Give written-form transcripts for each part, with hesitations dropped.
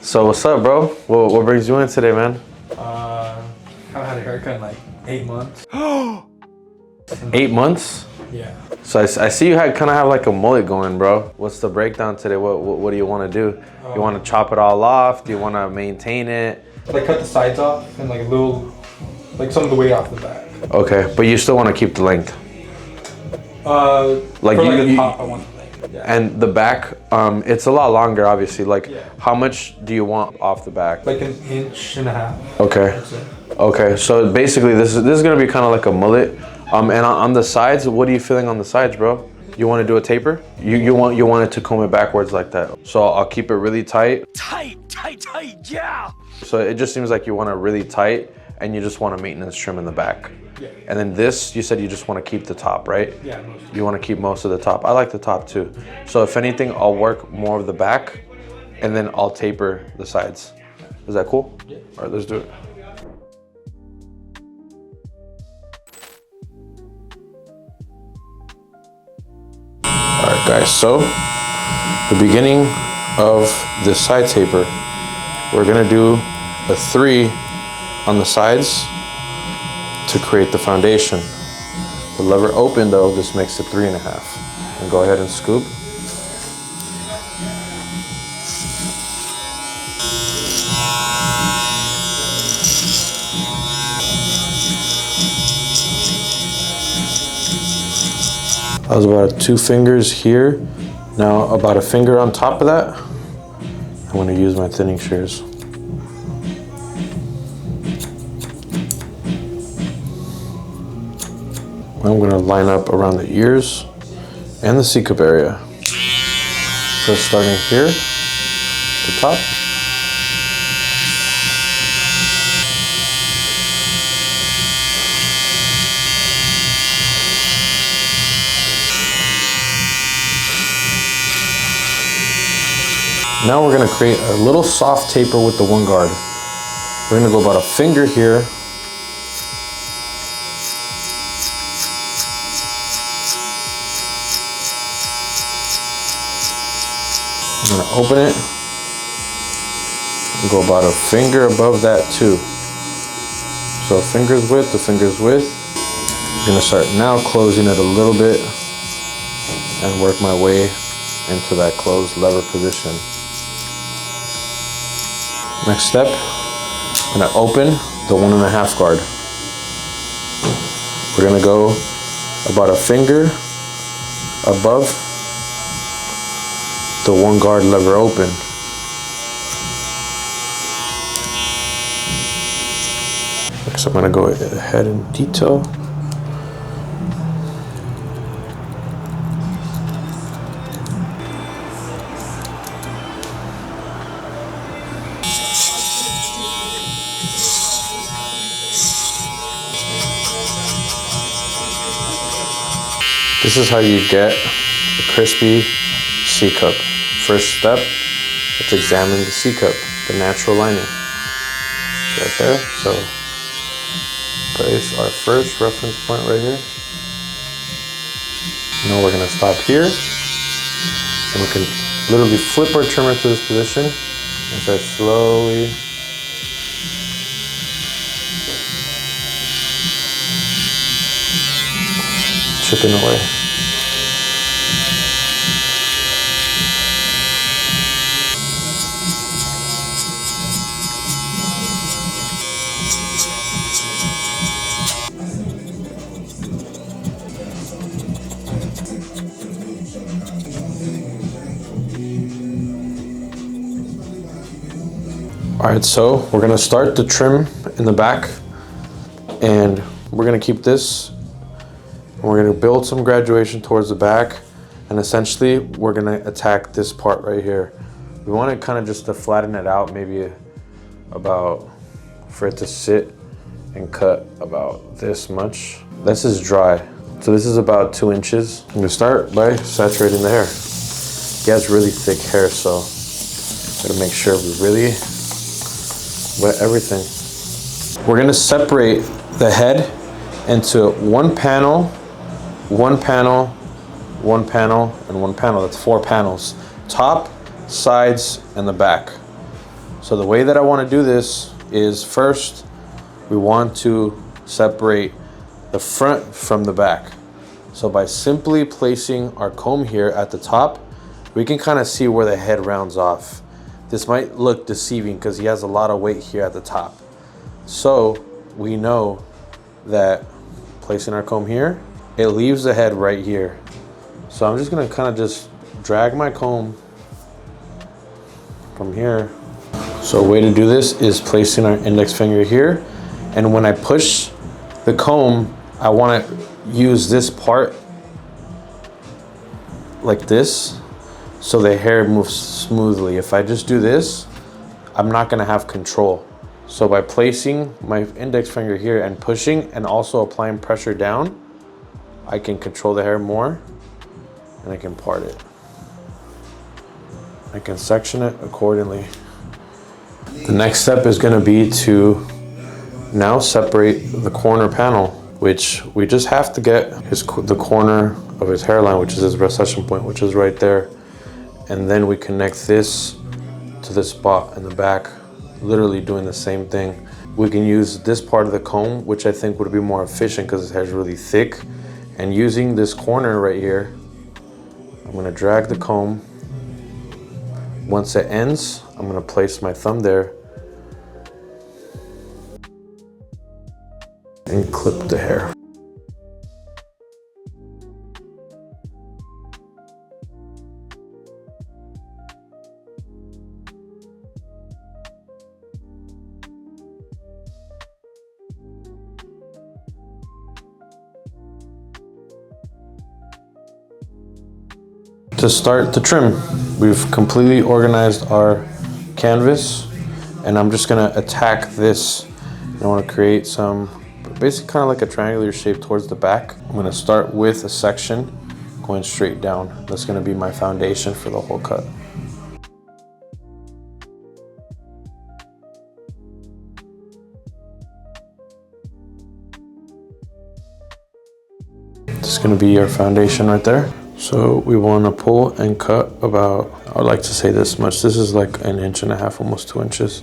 So what's up, bro? What brings you in today, man? I haven't had a haircut in like 8 months. 8 months? Yeah. So I see you kind of have like a mullet going, bro. What's the breakdown today? What do you want to do? You want to chop it all off? Do you want to maintain it? Like cut the sides off and like a little, like some of the weight off the back. Okay, but you still want to keep the length? Like the top, I want the length. Yeah. And the back, it's a lot longer, obviously. Like, yeah. How much do you want off the back? Like 1.5 inches. Okay. Okay, so basically this is gonna be kind of like a mullet. And on the sides, what are you feeling on the sides, bro? You want to do a taper? You want it to comb it backwards like that. So I'll keep it really tight. Tight, yeah. So it just seems like you want it really tight, and you just want a maintenance trim in the back. Yeah. And then this, you said you just want to keep the top, right? Yeah. You want to keep most of the top. I like the top too. So if anything, I'll work more of the back, and then I'll taper the sides. Is that cool? Yeah. All right, let's do it. All right, guys, so the beginning of this side taper, we're gonna do a 3 on the sides to create the foundation. The lever open though, this makes it 3.5. And go ahead and scoop. That was about 2 fingers here. Now about a finger on top of that. I'm going to use my thinning shears. I'm going to line up around the ears and the C-cup area. First starting here, the top. Now we're gonna create a little soft taper with the 1 guard. We're gonna go about a finger here. I'm gonna open it and go about a finger above that too. So fingers width to fingers width. I'm gonna start now closing it a little bit and work my way into that closed lever position. Next step, I'm gonna open the 1.5 guard. We're gonna go about a finger above the 1 guard lever open. So I'm gonna go ahead and detail. This is how you get a crispy C-cup. First step, let's examine the C-cup, the natural lining. Right there, so place our first reference point right here. Now we're gonna stop here, and we can literally flip our trimmer to this position and start slowly chipping away. All right, so we're gonna start the trim in the back, and we're gonna keep this, and we're gonna build some graduation towards the back, and essentially we're gonna attack this part right here. We want it kind of just to flatten it out, maybe about, for it to sit and cut about this much. This is dry, so this is about 2 inches. I'm gonna start by saturating the hair. He has really thick hair, so gotta make sure we really wet everything. We're gonna separate the head into 1 panel, 1 panel, 1 panel, and 1 panel. That's 4 panels. Top, sides, and the back. So the way that I want to do this is, first we want to separate the front from the back. So by simply placing our comb here at the top, we can kind of see where the head rounds off. This might look deceiving because he has a lot of weight here at the top. So we know that placing our comb here, it leaves the head right here. So I'm just gonna kind of just drag my comb from here. So a way to do this is placing our index finger here. And when I push the comb, I want to use this part like this so the hair moves smoothly. If I just do this, I'm not going to have control. So by placing my index finger here and pushing and also applying pressure down, I can control the hair more and I can part it. I can section it accordingly. The next step is going to be to now separate the corner panel, which we just have to get the corner of his hairline, which is his recession point, which is right there. And then we connect this to the spot in the back, literally doing the same thing. We can use this part of the comb, which I think would be more efficient because his hair is really thick. And using this corner right here, I'm going to drag the comb. Once it ends, I'm going to place my thumb there and clip the hair. To start the trim, we've completely organized our canvas, and I'm just gonna attack this. I want to create some, basically kind of like a triangular shape towards the back. I'm gonna start with a section going straight down. That's gonna be my foundation for the whole cut. This is gonna be our foundation right there. So we want to pull and cut about, I would like to say this much. This is like 1.5 inches, almost 2 inches.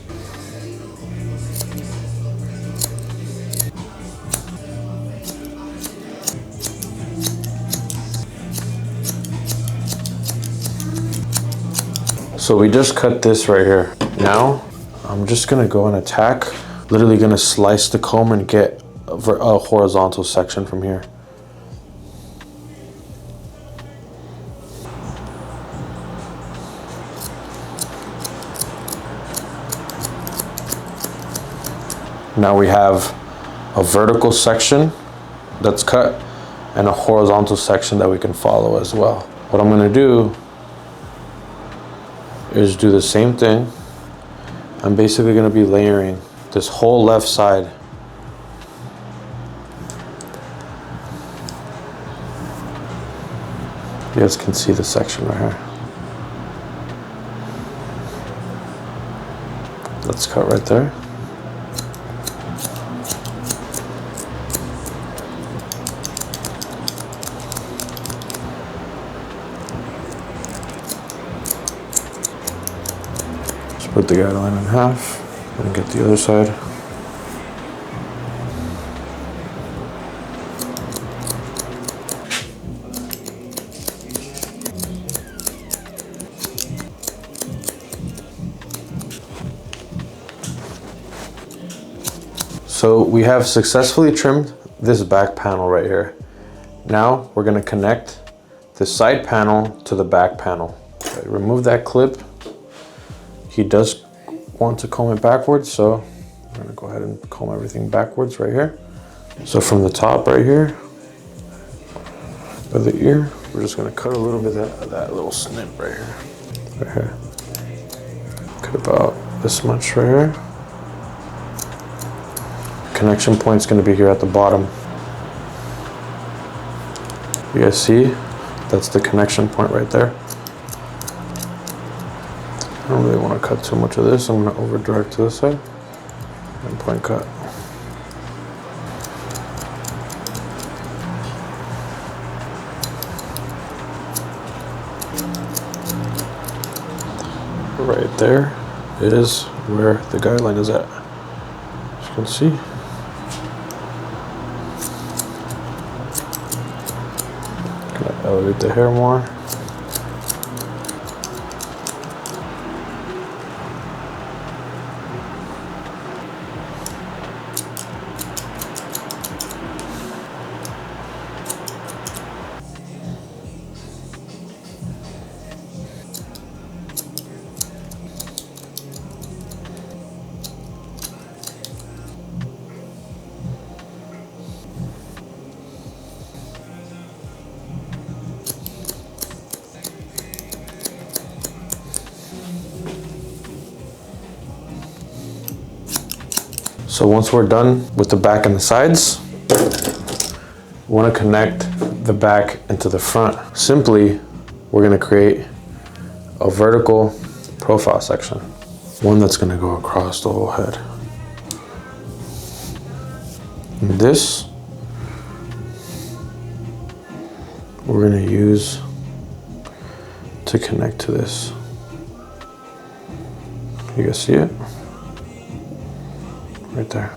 So we just cut this right here. Now I'm just gonna go and attack, literally gonna slice the comb and get a horizontal section from here. Now we have a vertical section that's cut and a horizontal section that we can follow as well. What I'm gonna do is do the same thing. I'm basically gonna be layering this whole left side. You guys can see the section right here. Let's cut right there. Split the guideline in half and get the other side. So we have successfully trimmed this back panel right here. Now we're going to connect the side panel to the back panel. Okay, remove that clip. He does want to comb it backwards, so I'm gonna go ahead and comb everything backwards right here. So from the top right here of the ear, we're just gonna cut a little bit of that little snip right here. Right here. Cut about this much right here. Connection point's gonna be here at the bottom. You guys see? That's the connection point right there. I don't really want to cut too much of this. I'm going to over drag to this side and point cut. Right there is where the guideline is at. As you can see. Gonna elevate the hair more. So once we're done with the back and the sides, we want to connect the back into the front. Simply, we're going to create a vertical profile section, one that's going to go across the whole head. And this, we're going to use to connect to this. You guys see it? Right there.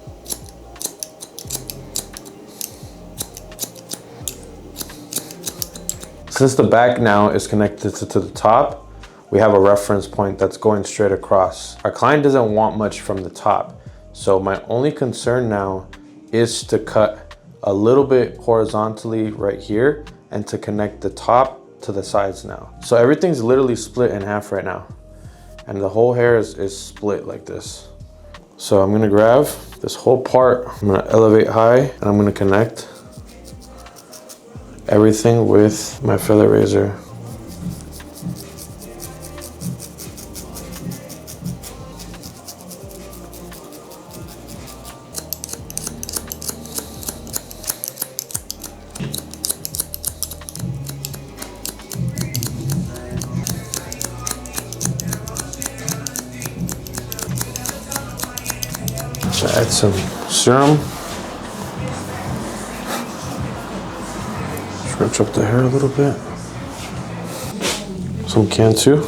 Since the back now is connected to the top, we have a reference point that's going straight across. Our client doesn't want much from the top. So my only concern now is to cut a little bit horizontally right here and to connect the top to the sides now. So everything's literally split in half right now. And the whole hair is split like this. So I'm gonna grab this whole part, I'm gonna elevate high, and I'm gonna connect everything with my feather razor. So add some serum. Scrunch up the hair a little bit. Some Cantu.